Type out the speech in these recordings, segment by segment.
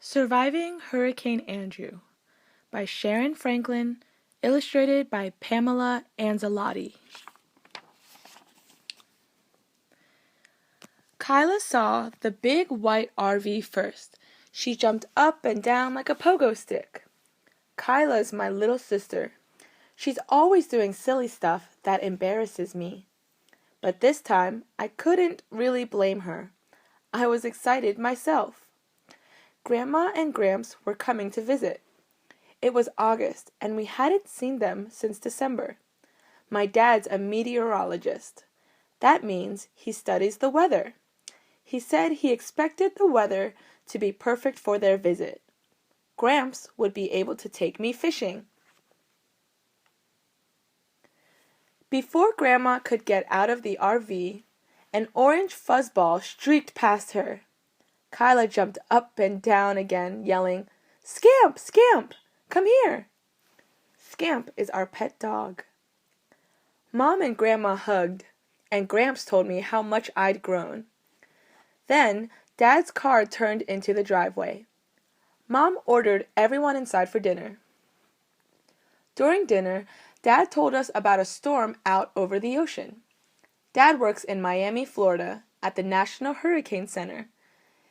Surviving Hurricane Andrew by Sharon Franklin, illustrated by Pamela Anzalotti. Kyla saw the big white RV first. She jumped up and down like a pogo stick. Kyla's my little sister. She's always doing silly stuff that embarrasses me. But this time, I couldn't really blame her. I was excited myself. Grandma and Gramps were coming to visit. It was August, and we hadn't seen them since December. My dad's a meteorologist. That means he studies the weather. He said he expected the weather to be perfect for their visit. Gramps would be able to take me fishing. Before Grandma could get out of the RV, an orange fuzzball streaked past her. Kyla jumped up and down again, yelling, "Scamp! Scamp! Come here!" Scamp is our pet dog. Mom and Grandma hugged, and Gramps told me how much I'd grown. Then, Dad's car turned into the driveway. Mom ordered everyone inside for dinner. During dinner, Dad told us about a storm out over the ocean. Dad works in Miami, Florida, at the National Hurricane Center.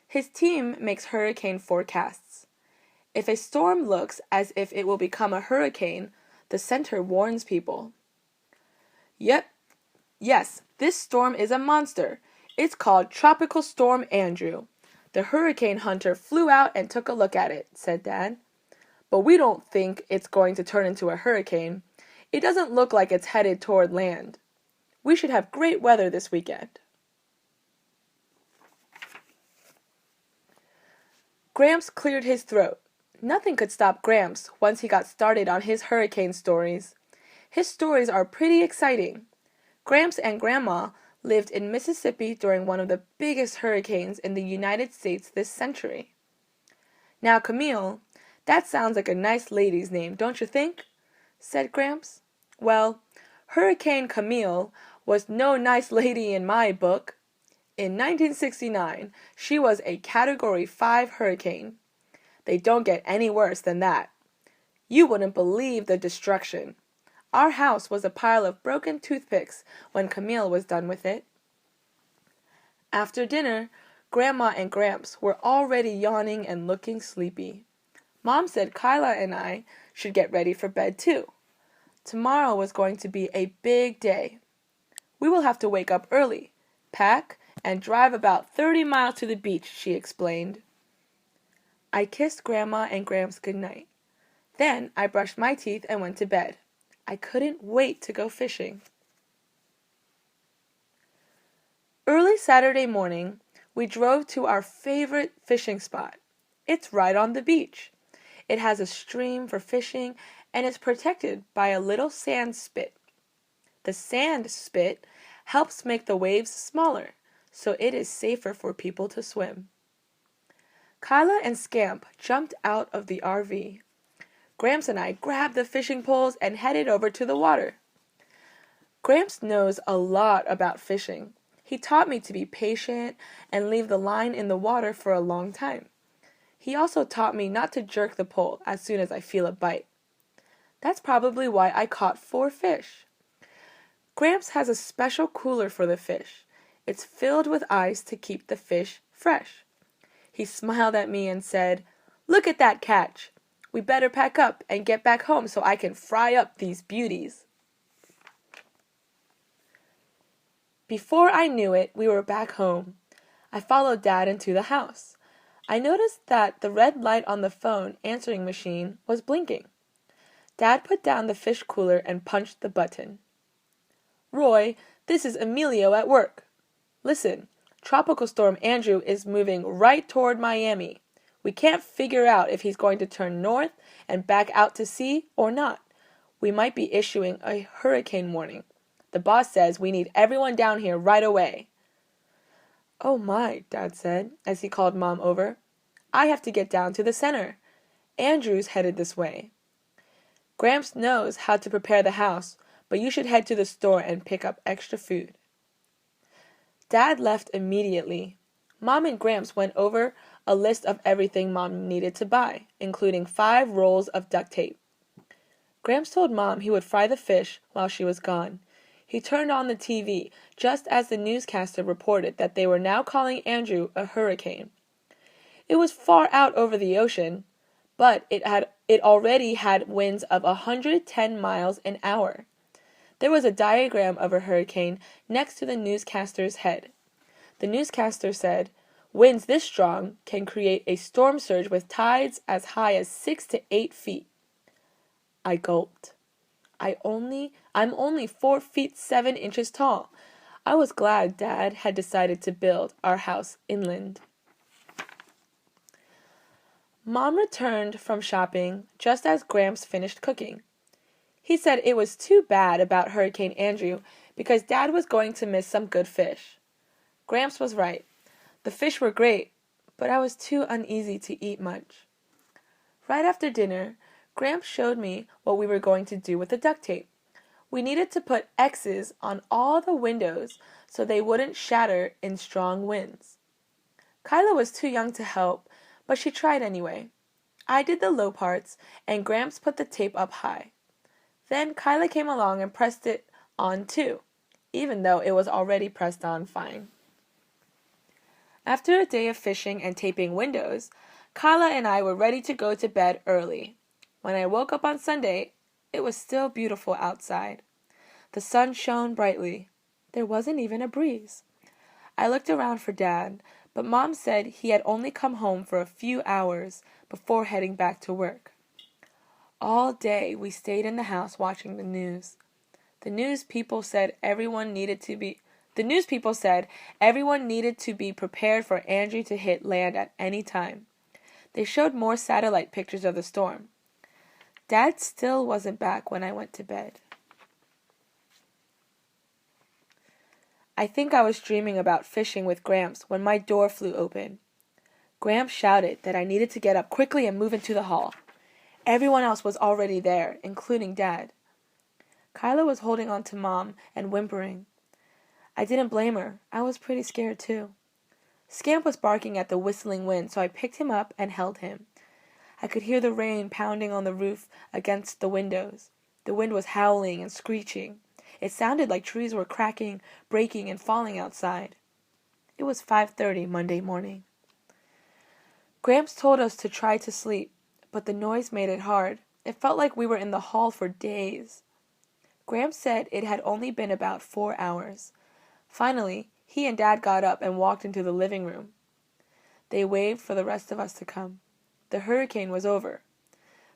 His team makes hurricane forecasts. If a storm looks as if it will become a hurricane, the center warns people. Yes, this storm is a monster. It's called Tropical Storm Andrew. The hurricane hunter flew out and took a look at it, said Dad. But we don't think it's going to turn into a hurricane. It doesn't look like it's headed toward land. We should have great weather this weekend. Gramps cleared his throat. Nothing could stop Gramps once he got started on his hurricane stories. His stories are pretty exciting. Gramps and Grandma lived in Mississippi during one of the biggest hurricanes in the United States this century. Now, Camille, that sounds like a nice lady's name, don't you think? Said Gramps. Well, Hurricane Camille was no nice lady in my book. In 1969, she was a Category 5 hurricane. They don't get any worse than that. You wouldn't believe the destruction. Our house was a pile of broken toothpicks when Camille was done with it. After dinner, Grandma and Gramps were already yawning and looking sleepy. Mom said Kyla and I should get ready for bed too. Tomorrow was going to be a big day. We will have to wake up early, pack, and drive about 30 miles to the beach, she explained. I kissed Grandma and Gramps goodnight. Then I brushed my teeth and went to bed. I couldn't wait to go fishing. Early Saturday morning, we drove to our favorite fishing spot. It's right on the beach. It has a stream for fishing and is protected by a little sand spit. The sand spit helps make the waves smaller, so it is safer for people to swim. Kyla and Scamp jumped out of the RV. Gramps and I grabbed the fishing poles and headed over to the water. Gramps knows a lot about fishing. He taught me to be patient and leave the line in the water for a long time. He also taught me not to jerk the pole as soon as I feel a bite. That's probably why I caught 4 fish. Gramps has a special cooler for the fish. It's filled with ice to keep the fish fresh. He smiled at me and said, "Look at that catch. We better pack up and get back home so I can fry up these beauties." Before I knew it, we were back home. I followed Dad into the house. I noticed that the red light on the phone answering machine was blinking. Dad put down the fish cooler and punched the button. "Roy, this is Emilio at work. Listen, Tropical Storm Andrew is moving right toward Miami. We can't figure out if he's going to turn north and back out to sea or not. We might be issuing a hurricane warning. The boss says we need everyone down here right away." "Oh my," Dad said, as he called Mom over. "I have to get down to the center. Andrew's headed this way. Gramps knows how to prepare the house, but you should head to the store and pick up extra food." Dad left immediately. Mom and Gramps went over a list of everything Mom needed to buy, including 5 rolls of duct tape. Gramps told Mom he would fry the fish while she was gone. He turned on the TV just as the newscaster reported that they were now calling Andrew a hurricane. It was far out over the ocean, but it already had winds of 110 miles an hour. There was a diagram of a hurricane next to the newscaster's head. The newscaster said, "Winds this strong can create a storm surge with tides as high as 6 to 8 feet." I gulped. I'm only 4 feet 7 inches tall. I was glad Dad had decided to build our house inland. Mom returned from shopping just as Gramps finished cooking. He said it was too bad about Hurricane Andrew because Dad was going to miss some good fish. Gramps was right. The fish were great, but I was too uneasy to eat much. Right after dinner, Gramps showed me what we were going to do with the duct tape. We needed to put X's on all the windows so they wouldn't shatter in strong winds. Kyla was too young to help, but she tried anyway. I did the low parts, and Gramps put the tape up high. Then Kyla came along and pressed it on too, even though it was already pressed on fine. After a day of fishing and taping windows, Kyla and I were ready to go to bed early. When I woke up on Sunday, it was still beautiful outside. The sun shone brightly. There wasn't even a breeze. I looked around for Dad, but Mom said he had only come home for a few hours before heading back to work. All day we stayed in the house watching the news. The news people said everyone needed to be prepared for Andrew to hit land at any time. They showed more satellite pictures of the storm. Dad still wasn't back when I went to bed. I think I was dreaming about fishing with Gramps when my door flew open. Gramps shouted that I needed to get up quickly and move into the hall. Everyone else was already there, including Dad. Kyla was holding on to Mom and whimpering. I didn't blame her. I was pretty scared too. Scamp was barking at the whistling wind, so I picked him up and held him. I could hear the rain pounding on the roof against the windows. The wind was howling and screeching. It sounded like trees were cracking, breaking, and falling outside. It was 5:30 Monday morning. Gramps told us to try to sleep, but the noise made it hard. It felt like we were in the hall for days. Gramps said it had only been about 4 hours. Finally, he and Dad got up and walked into the living room. They waved for the rest of us to come. The hurricane was over.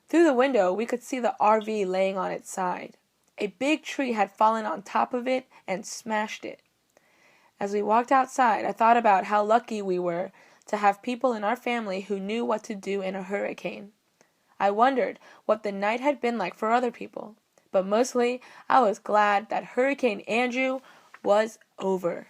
Through the window, we could see the RV laying on its side. A big tree had fallen on top of it and smashed it. As we walked outside, I thought about how lucky we were to have people in our family who knew what to do in a hurricane. I wondered what the night had been like for other people, but mostly I was glad that Hurricane Andrew was over.